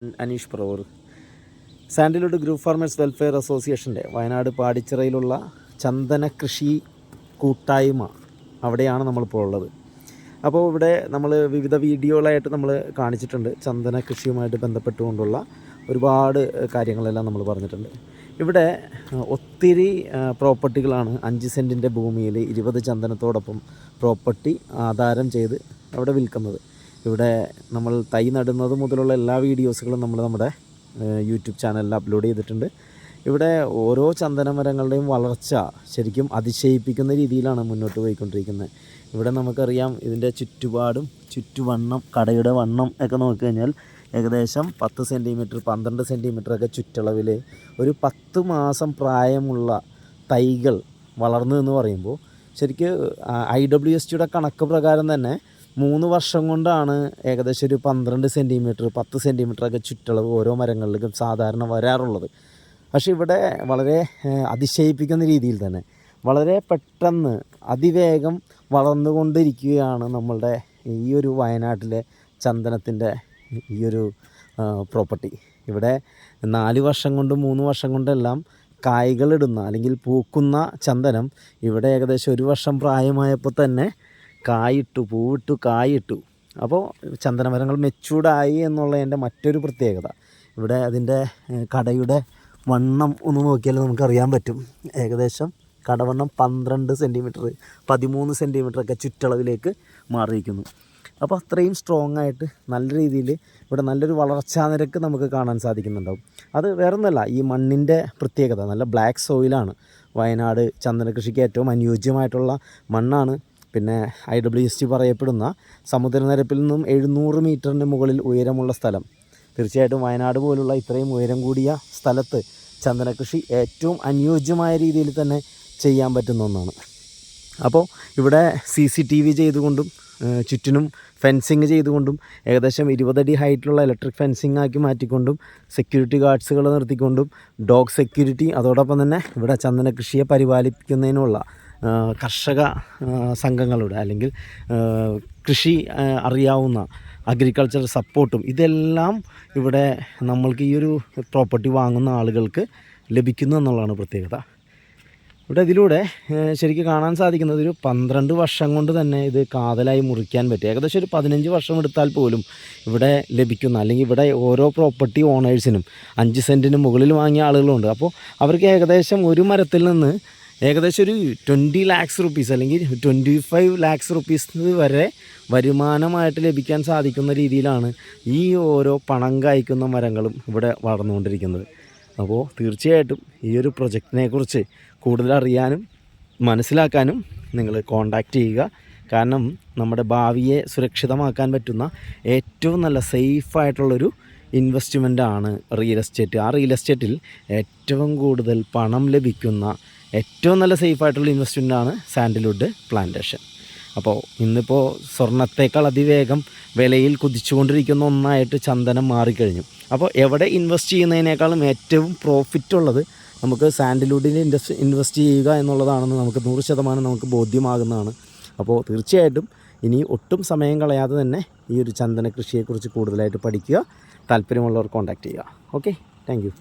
അനീഷ് പ്രവർ sandalwood group farmers welfare അസോസിയേഷൻ്റെ വയനാട് പാടിച്ചിറയിലുള്ള ചന്ദന കൃഷി കൂട്ടായ്മ അവിടെയാണ് നമ്മളിപ്പോൾ ഉള്ളത്. അപ്പോൾ ഇവിടെ നമ്മൾ വിവിധ വീഡിയോകളായിട്ട് നമ്മൾ കാണിച്ചിട്ടുണ്ട്. ചന്ദന കൃഷിയുമായിട്ട് ബന്ധപ്പെട്ടുകൊണ്ടുള്ള ഒരുപാട് കാര്യങ്ങളെല്ലാം നമ്മൾ പറഞ്ഞിട്ടുണ്ട്. ഇവിടെ ഒത്തിരി പ്രോപ്പർട്ടികളാണ് 5 സെൻറ്റിൻ്റെ ഭൂമിയിൽ 20 ചന്ദനത്തോടൊപ്പം പ്രോപ്പർട്ടി ആധാരം ചെയ്ത് അവിടെ വിൽക്കുന്നത്. ഇവിടെ നമ്മൾ തൈ നടുന്നത് മുതലുള്ള എല്ലാ വീഡിയോസുകളും നമ്മൾ നമ്മുടെ യൂട്യൂബ് ചാനലിൽ അപ്ലോഡ് ചെയ്തിട്ടുണ്ട്. ഇവിടെ ഓരോ ചന്ദന മരങ്ങളുടെയും വളർച്ച ശരിക്കും അതിശയിപ്പിക്കുന്ന രീതിയിലാണ് മുന്നോട്ട് പോയിക്കൊണ്ടിരിക്കുന്നത്. ഇവിടെ നമുക്കറിയാം ഇതിൻ്റെ ചുറ്റുപാടും ചുറ്റുവണ്ണം കടയുടെ വണ്ണം ഒക്കെ നോക്കിക്കഴിഞ്ഞാൽ ഏകദേശം 10 സെൻറ്റിമീറ്റർ 12 സെൻറ്റിമീറ്ററൊക്കെ ചുറ്റളവിൽ ഒരു 10 മാസം പ്രായമുള്ള തൈകൾ വളർന്നു എന്ന് പറയുമ്പോൾ ശരിക്കും IWSTയുടെ കണക്ക് പ്രകാരം തന്നെ 3 വർഷം കൊണ്ടാണ് ഏകദേശം ഒരു 12 സെൻറ്റിമീറ്റർ 10 സെൻറ്റിമീറ്ററൊക്കെ ചുറ്റളവ് ഓരോ മരങ്ങളിലേക്കും സാധാരണ വരാറുള്ളത്. പക്ഷേ ഇവിടെ വളരെ അതിശയിപ്പിക്കുന്ന രീതിയിൽ തന്നെ വളരെ പെട്ടെന്ന് അതിവേഗം വളർന്നുകൊണ്ടിരിക്കുകയാണ് നമ്മളുടെ ഈ ഒരു വയനാട്ടിലെ ചന്ദനത്തിൻ്റെ ഈ ഒരു പ്രോപ്പർട്ടി. ഇവിടെ 4 വർഷം കൊണ്ട് 3 വർഷം കൊണ്ടെല്ലാം കായ്കളിടുന്ന അല്ലെങ്കിൽ പൂക്കുന്ന ചന്ദനം ഇവിടെ ഏകദേശം 1 വർഷം പ്രായമായപ്പോൾ തന്നെ കായിട്ടു, പൂവിട്ടു, കായിട്ടു. അപ്പോൾ ചന്ദനമരങ്ങൾ മെച്ചൂർഡായി എന്നുള്ളതിൻ്റെ മറ്റൊരു പ്രത്യേകത. ഇവിടെ അതിൻ്റെ കടയുടെ വണ്ണം ഒന്ന് നോക്കിയാൽ നമുക്കറിയാൻ പറ്റും. ഏകദേശം കടവണ്ണം 12 സെൻറ്റിമീറ്റർ 13 സെൻറ്റിമീറ്ററൊക്കെ ചുറ്റളവിലേക്ക് മാറിയിരിക്കുന്നു. അപ്പോൾ അത്രയും സ്ട്രോങ് ആയിട്ട് നല്ല രീതിയിൽ ഇവിടെ നല്ലൊരു വളർച്ചാ നിരക്ക് നമുക്ക് കാണാൻ സാധിക്കുന്നുണ്ടാവും. അത് വേറൊന്നുമല്ല, ഈ മണ്ണിൻ്റെ പ്രത്യേകത. നല്ല ബ്ലാക്ക് സോയിലാണ്. വയനാട് ചന്ദന കൃഷിക്ക് ഏറ്റവും അനുയോജ്യമായിട്ടുള്ള മണ്ണാണ്. പിന്നെ IWST പറയപ്പെടുന്ന സമുദ്രനിരപ്പിൽ നിന്നും 700 മീറ്ററിന് മുകളിൽ ഉയരമുള്ള സ്ഥലം. തീർച്ചയായിട്ടും വയനാട് പോലുള്ള ഇത്രയും ഉയരം കൂടിയ സ്ഥലത്ത് ചന്ദന കൃഷി ഏറ്റവും അനുയോജ്യമായ രീതിയിൽ തന്നെ ചെയ്യാൻ പറ്റുന്ന ഒന്നാണ്. അപ്പോൾ ഇവിടെ CCTV ചെയ്തുകൊണ്ടും ചുറ്റിനും ഫെൻസിങ് ചെയ്തുകൊണ്ടും ഏകദേശം 20 അടി ഹൈറ്റിലുള്ള ഇലക്ട്രിക് ഫെൻസിങ് ആക്കി മാറ്റിക്കൊണ്ടും സെക്യൂരിറ്റി ഗാർഡ്സുകൾ നിർത്തിക്കൊണ്ടും ഡോഗ് സെക്യൂരിറ്റി, അതോടൊപ്പം തന്നെ ഇവിടെ ചന്ദന കൃഷിയെ പരിപാലിക്കുന്നതിനുള്ള കർഷക സംഘങ്ങളുടെ അല്ലെങ്കിൽ കൃഷി അറിയാവുന്ന അഗ്രികൾച്ചർ സപ്പോർട്ടും ഇതെല്ലാം ഇവിടെ നമ്മൾക്ക് ഈ ഒരു പ്രോപ്പർട്ടി വാങ്ങുന്ന ആളുകൾക്ക് ലഭിക്കുന്നു എന്നുള്ളതാണ് പ്രത്യേകത. ഇവിടെ ഇതിലൂടെ ശരിക്കും കാണാൻ സാധിക്കുന്നത് ഒരു 12 വർഷം കൊണ്ട് തന്നെ ഇത് കാതലായി മുറിക്കാൻ പറ്റും. ഏകദേശം ഒരു 15 വർഷം എടുത്താൽ പോലും ഇവിടെ ലഭിക്കുന്ന, അല്ലെങ്കിൽ ഇവിടെ ഓരോ പ്രോപ്പർട്ടി ഓണേഴ്സിനും 5 സെൻറ്റിന് മുകളിൽ വാങ്ങിയ ആളുകളുണ്ട്. അപ്പോൾ അവർക്ക് ഏകദേശം ഒരു മരത്തിൽ നിന്ന് ഏകദേശം ഒരു 20 lakhs rupees അല്ലെങ്കിൽ 25 lakhs rupees വരെ വരുമാനമായിട്ട് ലഭിക്കാൻ സാധിക്കുന്ന രീതിയിലാണ് ഈ ഓരോ പണം കായ്ക്കുന്ന മരങ്ങളും ഇവിടെ വളർന്നുകൊണ്ടിരിക്കുന്നത്. അപ്പോൾ തീർച്ചയായിട്ടും ഈ ഒരു പ്രൊജക്റ്റിനെ കുറിച്ച് കൂടുതൽ അറിയാനും മനസ്സിലാക്കാനും നിങ്ങൾ കോൺടാക്റ്റ് ചെയ്യുക. കാരണം നമ്മുടെ ഭാവിയെ സുരക്ഷിതമാക്കാൻ പറ്റുന്ന ഏറ്റവും നല്ല സേഫായിട്ടുള്ളൊരു ഇൻവെസ്റ്റ്മെൻറ്റാണ് റിയൽ എസ്റ്റേറ്റ്. ആ റിയൽ എസ്റ്റേറ്റിൽ ഏറ്റവും കൂടുതൽ പണം ലഭിക്കുന്ന ഏറ്റവും നല്ല സേഫായിട്ടുള്ള ഇൻവെസ്റ്റ്മെൻറ്റാണ് സാൻഡൽവുഡ് പ്ലാന്റേഷൻ. അപ്പോൾ ഇന്നിപ്പോൾ സ്വർണ്ണത്തേക്കാൾ അതിവേഗം വിലയിൽ കുതിച്ചുകൊണ്ടിരിക്കുന്ന ഒന്നായിട്ട് ചന്ദനം മാറിക്കഴിഞ്ഞു. അപ്പോൾ എവിടെ ഇൻവെസ്റ്റ് ചെയ്യുന്നതിനേക്കാളും ഏറ്റവും പ്രോഫിറ്റ് ഉള്ളത് നമുക്ക് സാൻഡൽവുഡിൽ ഇൻവെസ്റ്റ് ചെയ്യുക എന്നുള്ളതാണെന്ന് നമുക്ക് 100% നമുക്ക് ബോധ്യമാകുന്നതാണ്. അപ്പോൾ തീർച്ചയായിട്ടും ഇനി ഒട്ടും സമയം കളയാതെ തന്നെ ഈ ഒരു ചന്ദന കൃഷിയെക്കുറിച്ച് കൂടുതലായിട്ട് പഠിക്കുക. താല്പര്യമുള്ളവർ കോൺടാക്റ്റ് ചെയ്യുക. Okay, thank you.